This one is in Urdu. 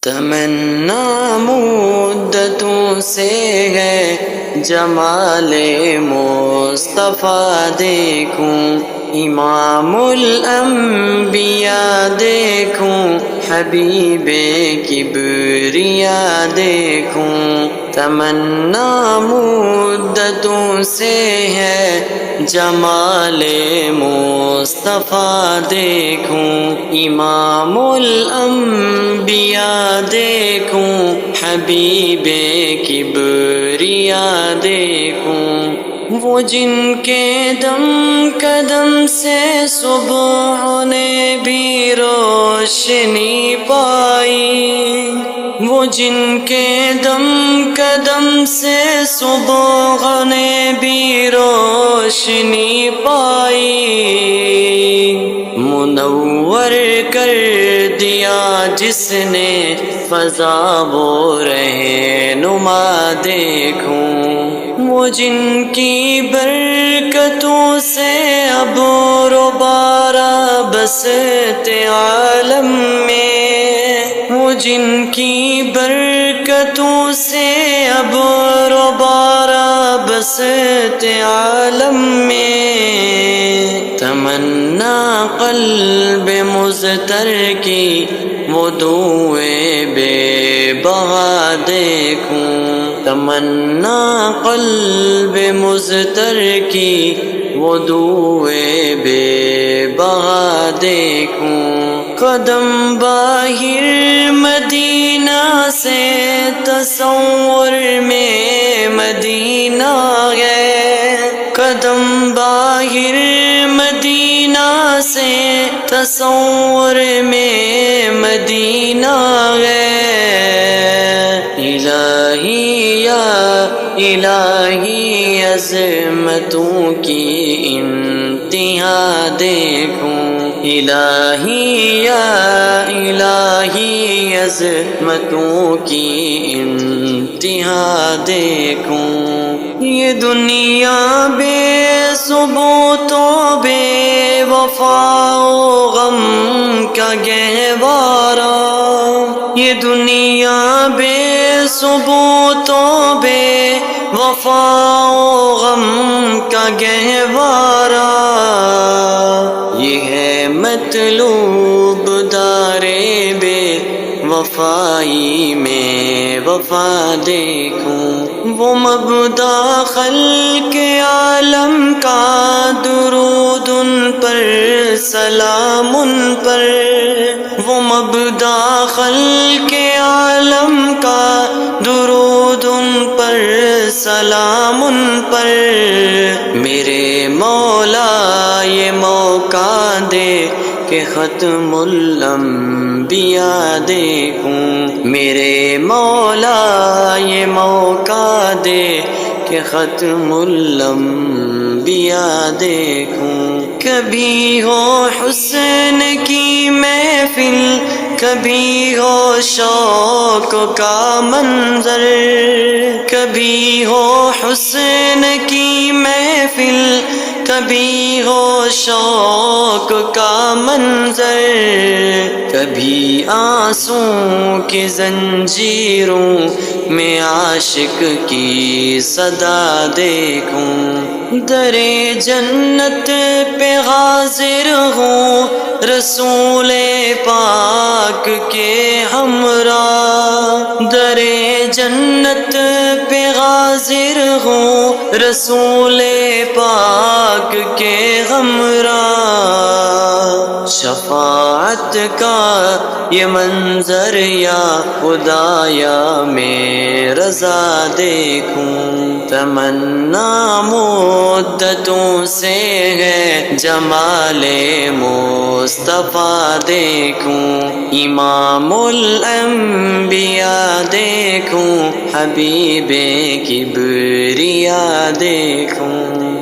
تمنا مدتوں سے ہے جمال مصطفیٰ دیکھوں، امام الانبیاء دیکھوں، حبیب کبریا دیکھوں۔ تمنا مدتوں سے ہے جمال مصطفیٰ دیکھوں، امام الانبیاء دیکھوں، حبیب کبریا دیکھوں۔ وہ جن کے دم قدم سے صبح نے بھی روشنی پائی، وہ جن کے دم قدم سے صبح نے بھی روشنی پائی، منور کر دیا جس نے فضا وہ رہنما دیکھوں۔ وہ جن کی برکتوں سے ابر و بارہ بستے عالم میں، وہ جن کی برکتوں سے ابر و بارہ بستے عالم میں، تمنا قلب مضطر کی وہ دعوے بے بہا دیکھوں۔ تمنا قلب مضطر کی وہ دعوے بے بہا دیکھوں۔ قدم باہر مدینہ سے تصور میں مدینہ ہے، قدم باہر مدینہ سے تصور میں مدینہ ہے۔ الہی یا الہی عظمتوں کی انتہا دیکھوں، الہی یا الہی عظمتوں کی انتہا دیکھوں۔ یہ دنیا بے ثبوت و بے وفا و غم کا گہوارہ، یہ دنیا بے ثبوت و بے وفا و غم کا گہوارہ، یہ ہے مطلوب دارے بے وفائی میں وفا دیکھوں۔ وہ مبدا خلق عالم کا درود ان پر سلام ان پر، وہ مبدا خلق عالم کا درود ان پر سلام ان پر۔ میرے مولا یہ موقع دے کہ ختم الانبیاء دیکھوں، میرے مولا یہ موقع دے کہ ختم الانبیاء دیکھوں۔ کبھی ہو حسن کی محفل، کبھی ہو شوق کا منظر، کبھی ہو حسن کی محفل، کبھی ہو شوق کا منظر، کبھی آنسوں کی زنجیروں میں عاشق کی صدا دیکھوں۔ در جنت پہ حاضر ہوں رسول پاک کے ہمراہ، در جنت پہ حاضر ہوں رسول پاک کے ہمراہ۔ شفاعت کا یہ منظر یا خدایا میں رضا دیکھوں۔ تمنا مدتوں سے ہے جمال مصطفیٰ دیکھوں، امام الانبیاء دیکھوں، حبیب کبریا دیکھوں۔